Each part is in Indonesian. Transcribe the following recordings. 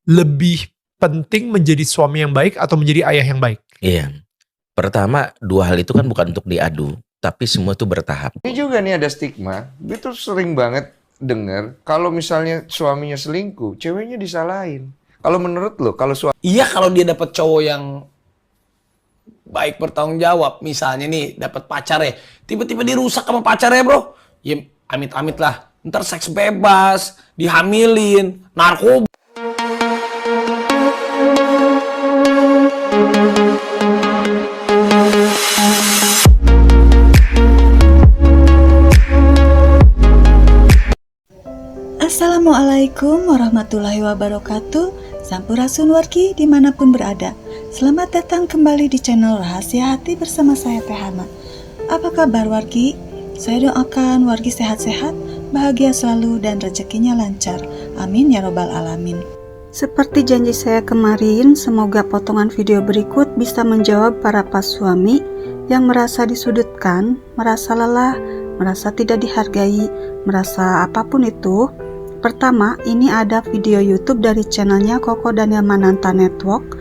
lebih penting menjadi suami yang baik atau menjadi ayah yang baik? Iya. Pertama, dua hal itu kan bukan untuk diadu, tapi semua itu bertahap. Ini juga nih ada stigma, gue tuh sering banget denger kalau misalnya suaminya selingkuh, ceweknya disalahin. Kalau menurut lo, kalau Iya, kalau dia dapat cowok yang baik bertanggung jawab, misalnya nih dapat pacar ya, tiba-tiba dirusak sama pacarnya bro, ya amit-amit lah, ntar seks bebas, dihamilin, narkoba. Assalamualaikum warahmatullahi wabarakatuh. Sampurasun wargi dimanapun berada. Selamat datang kembali di channel Rahasia Hati bersama saya Teh Hana. Apa kabar wargi? Saya doakan wargi sehat-sehat, bahagia selalu dan rezekinya lancar. Amin ya robbal alamin. Seperti janji saya kemarin, semoga potongan video berikut bisa menjawab para pas suami yang merasa disudutkan, merasa lelah, merasa tidak dihargai, merasa apapun itu. Pertama, ini ada video YouTube dari channelnya Koko Daniel Mananta Network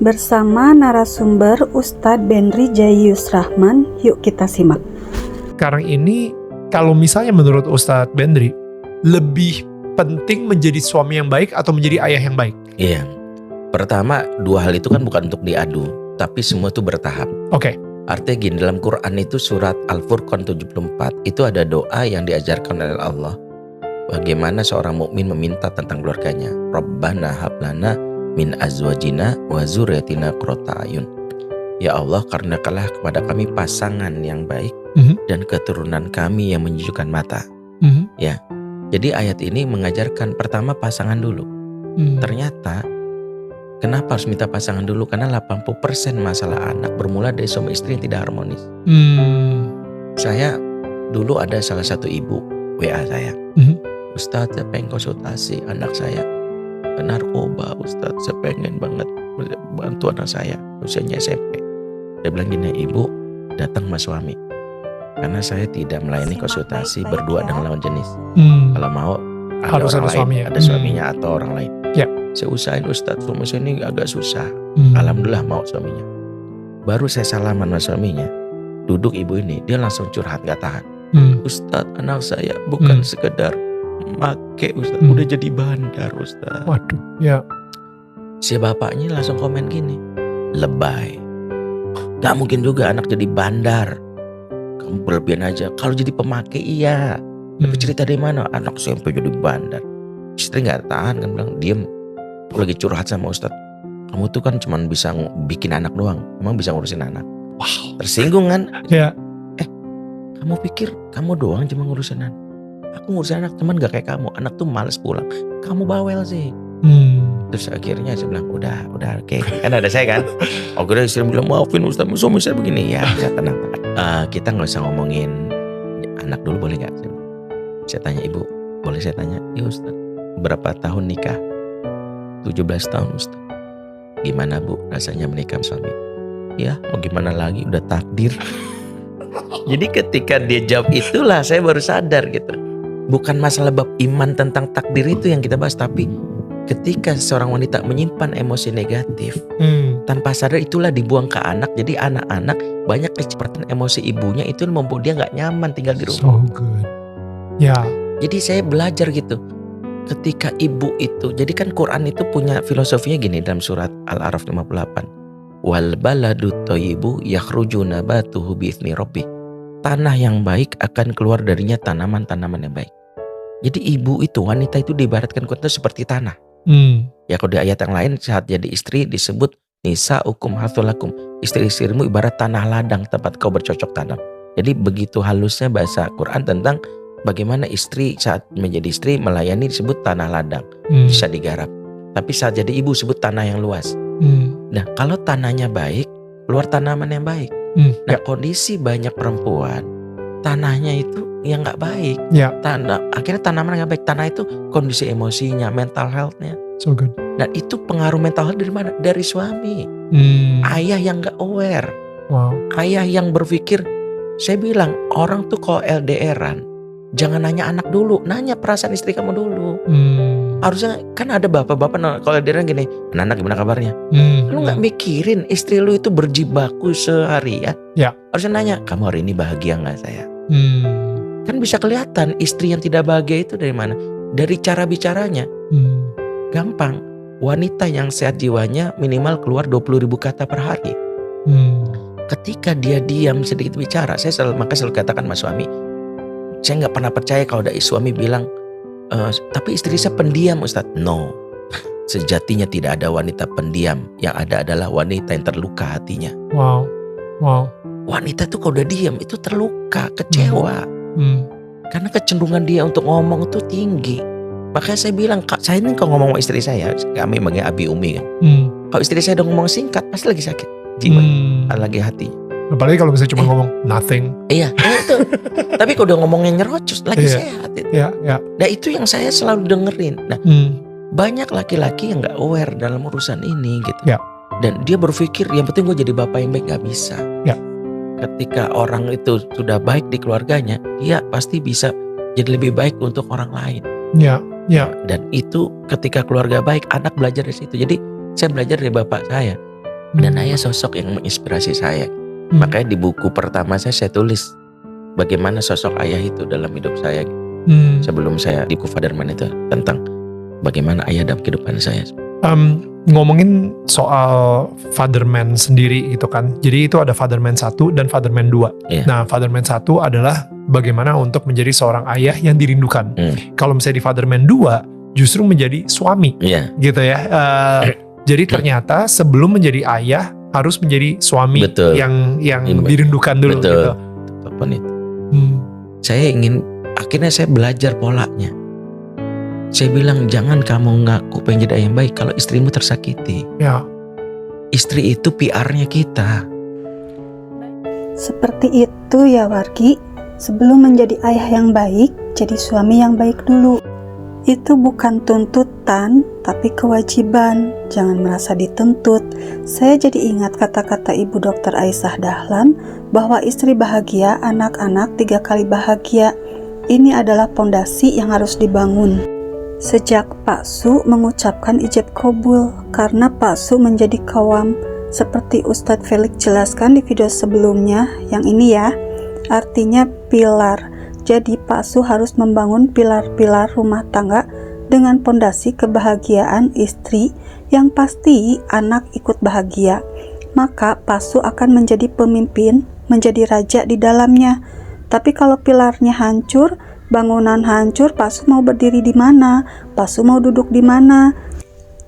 bersama narasumber Ustadz Benri Jayus Rahman. Yuk kita simak. Sekarang ini, kalau misalnya menurut Ustadz Benri, lebih penting menjadi suami yang baik atau menjadi ayah yang baik? Iya. Pertama, dua hal itu kan bukan untuk diadu, tapi semua itu bertahap. Oke. Artinya gini, dalam Quran itu surat Al-Furqan 74, itu ada doa yang diajarkan oleh Allah. Bagaimana seorang mukmin meminta tentang keluarganya. Rabbana hablana min azwajina wa dzurriyyatina qurrata a'yun. Ya Allah, karuniakanlah kepada kami pasangan yang baik dan keturunan kami yang menyejukkan mata. Ya. Jadi ayat ini mengajarkan pertama pasangan dulu. Ternyata kenapa harus minta pasangan dulu? Karena 80% masalah anak bermula dari suami istri yang tidak harmonis. Saya dulu ada salah satu ibu WA saya. Ustadz, saya pengen konsultasi anak saya ke narkoba. Ustadz, saya pengen banget bantu anak saya usianya SMP. Dia bilang gini, ibu datang sama suami, karena saya tidak melayani konsultasi berdua dengan lawan jenis. Kalau mau Harus ada orang lain, suami ya? ada suaminya atau orang lain. Ya. Saya usahain Ustadz, suami saya ini agak susah. Alhamdulillah mau suaminya. Baru saya salaman sama suaminya, duduk ibu ini, dia langsung curhat gak tahan. Ustadz, anak saya bukan sekedar make Ustadz, udah jadi bandar Ustadz. Waduh, ya. Si bapaknya langsung komen gini, lebay. Gak mungkin juga anak jadi bandar. Kamu berlebihan aja. Kalau jadi pemakai iya. Tapi cerita dari mana? Anak SMP jadi bandar. Istri gak tahan kan, bilang diem. Aku lagi curhat sama Ustadz. Kamu tuh kan cuma bisa bikin anak doang, emang bisa ngurusin anak. Wow. Tersinggung kan? Ya. Kamu pikir kamu doang cuma ngurusin anak? Aku ngurusin anak, teman gak kayak kamu. Anak tuh males pulang. Kamu bawel sih. Terus akhirnya saya bilang, udah oke. Kan ada saya kan. Akhirnya istri bilang, maafin Ustaz, suami saya begini. Ya, saya tenang. Kita gak usah ngomongin anak dulu, boleh gak? Saya tanya, ibu, boleh saya tanya? Ya Ustaz, berapa tahun nikah? 17 tahun Ustaz. Gimana bu rasanya menikah sama suami? Ya, mau gimana lagi, udah takdir. Jadi ketika dia jawab itulah saya baru sadar gitu. Bukan masalah bab iman tentang takdir itu yang kita bahas, tapi ketika seorang wanita menyimpan emosi negatif, tanpa sadar itulah dibuang ke anak. Jadi anak-anak banyak kecepatan emosi ibunya itu membuat dia gak nyaman tinggal di rumah. So good. Ya. Jadi saya belajar gitu. Ketika ibu itu, jadi kan Quran itu punya filosofinya gini dalam surat Al-A'raf 58. Wal baladu thayyibu yakhruju nabatuhu bi'izni rabbih. Tanah yang baik akan keluar darinya tanaman-tanaman yang baik. Jadi ibu itu, wanita itu diibaratkan Quran itu seperti tanah. Ya kalau di ayat yang lain saat jadi istri disebut nisa'ukum hathulakum. Istri-istrimu ibarat tanah ladang tempat kau bercocok tanam. Jadi begitu halusnya bahasa Quran tentang bagaimana istri saat menjadi istri melayani disebut tanah ladang. Bisa digarap. Tapi saat jadi ibu disebut tanah yang luas. Nah kalau tanahnya baik, keluar tanaman yang baik. Nah kondisi banyak perempuan, tanahnya itu yang gak baik. Akhirnya tanaman yang gak baik. Tanah itu kondisi emosinya, mental healthnya. So good. Nah itu pengaruh mental health dari mana? Dari suami. Ayah yang gak aware. Wow. Ayah yang berpikir, saya bilang orang tuh kalau LDRan Jangan nanya anak dulu, nanya perasaan istri kamu dulu. Harusnya kan ada bapak-bapak kalau dia gini, anak gimana kabarnya? Lu nggak mikirin istri lu itu berjibaku seharian. Ya. Harusnya nanya, kamu hari ini bahagia nggak saya? Kan bisa kelihatan istri yang tidak bahagia itu dari mana? Dari cara bicaranya. Gampang. Wanita yang sehat jiwanya minimal keluar 20.000 kata per hari. Ketika dia diam sedikit bicara, maka selalu katakan mas suami, saya nggak pernah percaya kalau ada suami bilang, tapi istri saya pendiam Ustadz. No, sejatinya tidak ada wanita pendiam. Yang ada adalah wanita yang terluka hatinya. Wow. Wanita tuh kalau udah diam itu terluka, kecewa. Karena kecenderungan dia untuk ngomong itu tinggi. Makanya saya bilang, saya ini kalau ngomong sama istri saya, kami bagi abi umi kan. Kalau istri saya udah ngomong singkat, pasti lagi sakit jiwa, lagi hatinya. Apalagi kalau misalnya cuma ngomong nothing. Iya, itu. Tapi kalau udah ngomongnya nyerocos, lagi sehat. Iya. Nah itu yang saya selalu dengerin. Nah banyak laki-laki yang gak aware dalam urusan ini gitu. Ya. Dan dia berpikir yang penting gue jadi bapak yang baik, gak bisa. Ya. Ketika orang itu sudah baik di keluarganya, dia pasti bisa jadi lebih baik untuk orang lain. Ya. Dan itu ketika keluarga baik, anak belajar dari situ. Jadi saya belajar dari bapak saya. Dan ayah sosok yang menginspirasi saya. Makanya di buku pertama saya tulis bagaimana sosok ayah itu dalam hidup saya. Sebelum saya di buku Fatherman itu tentang bagaimana ayah dalam kehidupan saya. Ngomongin soal Fatherman sendiri gitu kan. Jadi itu ada Fatherman 1 dan Fatherman 2. Yeah. Nah Fatherman 1 adalah bagaimana untuk menjadi seorang ayah yang dirindukan. Kalau misalnya di Fatherman 2 justru menjadi suami gitu ya. Jadi ternyata sebelum menjadi ayah harus menjadi suami. Betul. yang dirindukan dulu. Betul. Gitu. Apapun itu. Saya ingin, akhirnya saya belajar polanya. Saya bilang jangan kamu ngaku pengen jadi ayah yang baik kalau istrimu tersakiti. Ya. Istri itu PR-nya kita. Seperti itu ya Wargi. Sebelum menjadi ayah yang baik, jadi suami yang baik dulu. Itu bukan tuntutan, tapi kewajiban. Jangan merasa dituntut. Saya jadi ingat kata-kata Ibu Dr. Aisyah Dahlan bahwa istri bahagia, anak-anak 3 kali bahagia. Ini adalah pondasi yang harus dibangun. Sejak Pak Su mengucapkan ijab kabul, karena Pak Su menjadi kawam, seperti Ustadz Felix jelaskan di video sebelumnya, yang ini ya, artinya pilar. Jadi Pak Su harus membangun pilar-pilar rumah tangga dengan pondasi kebahagiaan istri, yang pasti anak ikut bahagia. Maka Pak Su akan menjadi pemimpin, menjadi raja di dalamnya. Tapi kalau pilarnya hancur, bangunan hancur, Pak Su mau berdiri di mana? Pak Su mau duduk di mana?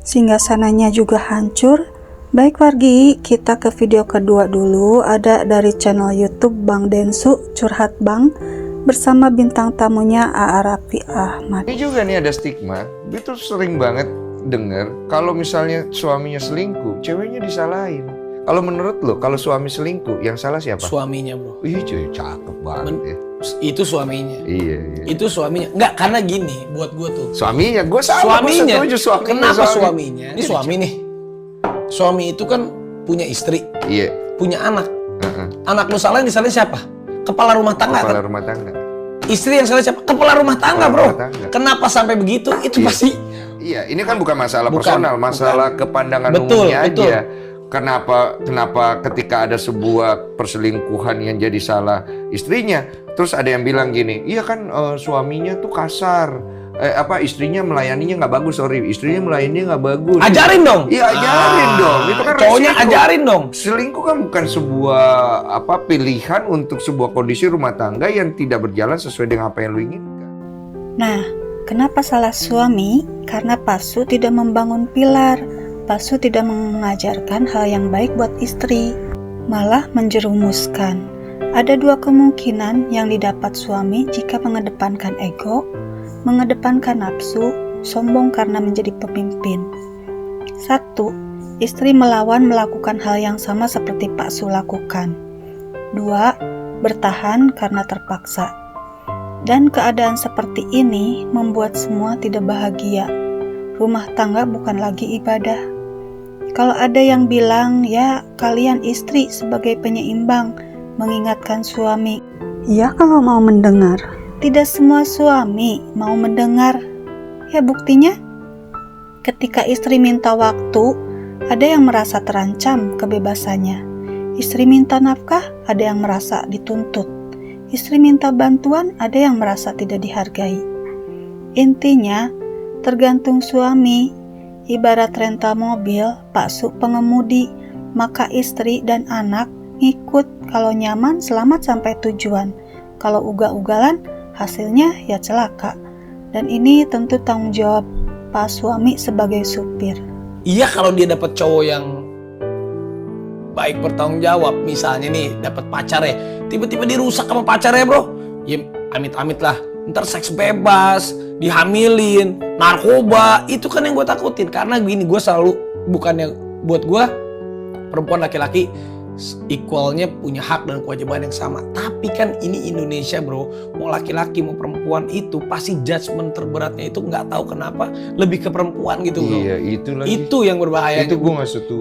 Singgasananya juga hancur. Baik Wargi, kita ke video kedua dulu. Ada dari channel YouTube Bang Densu, Curhat Bang, bersama bintang tamunya A.A. Raffi Ahmad. Ini juga nih ada stigma, itu sering banget denger kalau misalnya suaminya selingkuh, ceweknya disalahin. Kalau menurut lo, kalau suami selingkuh, yang salah siapa? Suaminya bro. Ih cuy, cakep banget ya. Itu suaminya. Iya. Itu suaminya. Enggak, karena gini buat gue tuh. Suaminya, gue sama. Suaminya. Gue setuju suaminya. Kenapa suaminya? Ini suami nih. Suami itu kan punya istri. Iya. Punya anak. Anak lu salah, disalahin siapa? Kepala rumah tangga. Kepala kan? rumah tangga. Istri yang salah siapa? Kepala rumah tangga, Kepala bro. rumah tangga. Kenapa sampai begitu? Itu pasti. Iya, ini kan bukan masalah Bukan, personal, masalah kepandangan Betul, umumnya betul. aja. Kenapa ketika ada sebuah perselingkuhan yang jadi salah istrinya, terus ada yang bilang gini, iya kan suaminya tuh kasar, istrinya melayaninya nggak bagus, istrinya melayaninya nggak bagus. Ajarin dong. Iya ajarin dong, itu kan cowoknya resiko. ajarin dong. Selingkuh kan bukan sebuah pilihan untuk sebuah kondisi rumah tangga yang tidak berjalan sesuai dengan apa yang lu inginkan. Nah, kenapa salah suami? Karena Pak Su tidak membangun pilar. Pak Su tidak mengajarkan hal yang baik buat istri, malah menjerumuskan. Ada 2 kemungkinan yang didapat suami jika mengedepankan ego, mengedepankan nafsu, sombong karena menjadi pemimpin. 1. Istri melawan melakukan hal yang sama seperti Pak Su lakukan. 2. Bertahan karena terpaksa. Dan keadaan seperti ini membuat semua tidak bahagia. Rumah tangga bukan lagi ibadah. Kalau ada yang bilang, ya kalian istri sebagai penyeimbang, mengingatkan suami. Ya kalau mau mendengar. Tidak semua suami mau mendengar. Ya buktinya, ketika istri minta waktu, ada yang merasa terancam kebebasannya. Istri minta nafkah, ada yang merasa dituntut. Istri minta bantuan, ada yang merasa tidak dihargai. Intinya, tergantung suami. Ibarat rental mobil, paksuk pengemudi, maka istri dan anak ngikut. Kalau nyaman, selamat sampai tujuan. Kalau ugal-ugalan, hasilnya ya celaka. Dan ini tentu tanggung jawab Pak suami sebagai supir. Iya, kalau dia dapat cowok yang baik bertanggung jawab, misalnya nih dapat pacar ya, tiba-tiba dirusak sama pacarnya bro, ya amit-amit lah, ntar seks bebas, dihamilin, narkoba, itu kan yang gue takutin. Karena gini, gue selalu, bukannya buat gue perempuan laki-laki equalnya punya hak dan kewajiban yang sama, tapi kan ini Indonesia bro, mau laki-laki mau perempuan itu pasti judgement terberatnya itu nggak tahu kenapa lebih ke perempuan gitu bro. Iya, itu lagi. Itu yang berbahaya. Itu gue nggak setuju.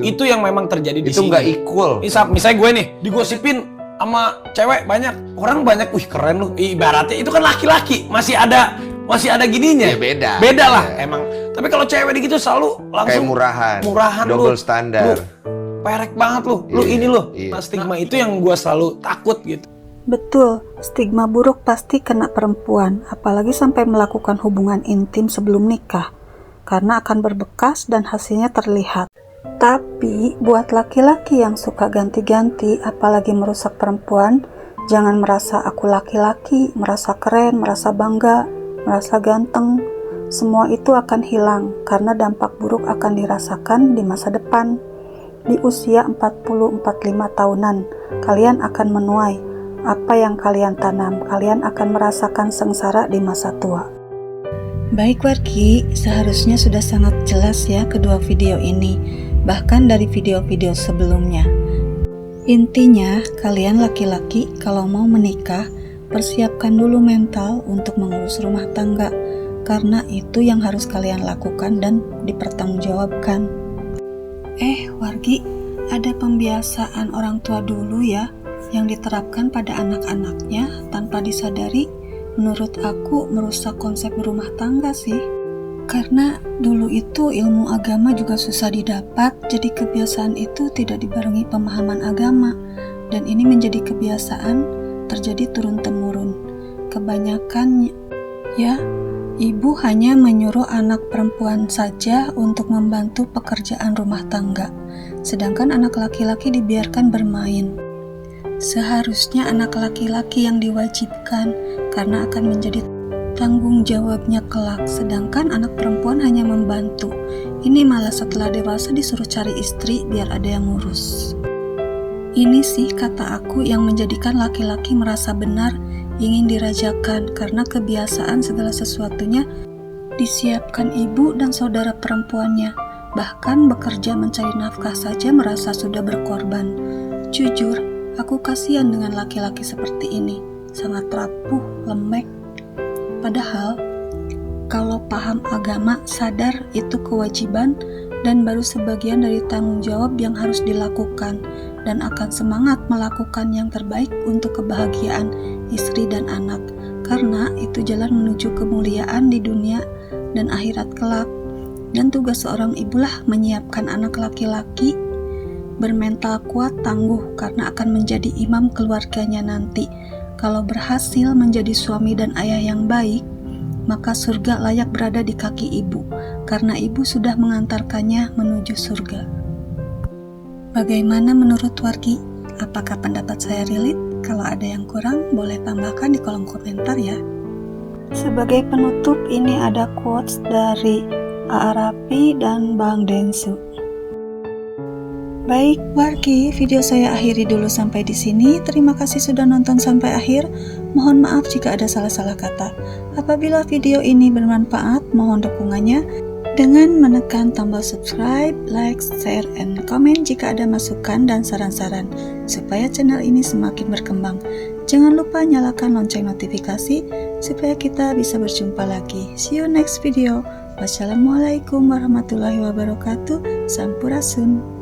Itu yang memang terjadi di itu sini. Itu nggak equal. Misalnya gue nih digosipin sama cewek banyak, orang banyak, wih keren lu. Ibaratnya itu kan laki-laki masih ada gininya. Ya beda lah emang. Tapi kalau cewek gitu selalu langsung kayak murahan lu, double standar. Perek banget lu ini lu. Nah, stigma itu yang gue selalu takut gitu. Betul, stigma buruk pasti kena perempuan, apalagi sampai melakukan hubungan intim sebelum nikah, karena akan berbekas dan hasilnya terlihat. Tapi buat laki-laki yang suka ganti-ganti, apalagi merusak perempuan, jangan merasa aku laki-laki, merasa keren, merasa bangga, merasa ganteng. Semua itu akan hilang karena dampak buruk akan dirasakan di masa depan. Di usia 40-45 tahunan, kalian akan menuai apa yang kalian tanam. Kalian akan merasakan sengsara di masa tua. Baik wargi, seharusnya sudah sangat jelas ya kedua video ini, bahkan dari video-video sebelumnya. Intinya, kalian laki-laki kalau mau menikah, persiapkan dulu mental untuk mengurus rumah tangga, karena itu yang harus kalian lakukan dan dipertanggungjawabkan. Wargi, ada pembiasaan orang tua dulu ya, yang diterapkan pada anak-anaknya tanpa disadari, menurut aku merusak konsep berumah tangga sih. Karena dulu itu ilmu agama juga susah didapat, jadi kebiasaan itu tidak dibarengi pemahaman agama, dan ini menjadi kebiasaan terjadi turun-temurun. Kebanyakan ya, ibu hanya menyuruh anak perempuan saja untuk membantu pekerjaan rumah tangga, sedangkan anak laki-laki dibiarkan bermain. Seharusnya anak laki-laki yang diwajibkan karena akan menjadi tanggung jawabnya kelak, sedangkan anak perempuan hanya membantu. Ini malah setelah dewasa disuruh cari istri biar ada yang ngurus. Ini sih kata aku yang menjadikan laki-laki merasa benar, ingin dirajakan karena kebiasaan segala sesuatunya disiapkan ibu dan saudara perempuannya. Bahkan bekerja mencari nafkah saja merasa sudah berkorban. Jujur, aku kasihan dengan laki-laki seperti ini, sangat rapuh, lembek. Padahal, kalau paham agama, sadar itu kewajiban dan baru sebagian dari tanggung jawab yang harus dilakukan, dan akan semangat melakukan yang terbaik untuk kebahagiaan istri dan anak, karena itu jalan menuju kemuliaan di dunia dan akhirat kelak. Dan tugas seorang ibulah menyiapkan anak laki-laki bermental kuat, tangguh, karena akan menjadi imam keluarganya nanti. Kalau berhasil menjadi suami dan ayah yang baik, maka surga layak berada di kaki ibu, karena ibu sudah mengantarkannya menuju surga. Bagaimana menurut wargi? Apakah pendapat saya relate? Kalau ada yang kurang, boleh tambahkan di kolom komentar ya. Sebagai penutup, ini ada quotes dari Arapi dan Bang Densu. Baik, wargi, video saya akhiri dulu sampai di sini. Terima kasih sudah nonton sampai akhir. Mohon maaf jika ada salah-salah kata. Apabila video ini bermanfaat, mohon dukungannya dengan menekan tombol subscribe, like, share, and comment jika ada masukan dan saran-saran supaya channel ini semakin berkembang. Jangan lupa nyalakan lonceng notifikasi supaya kita bisa berjumpa lagi. See you next video. Wassalamualaikum warahmatullahi wabarakatuh. Sampurasun.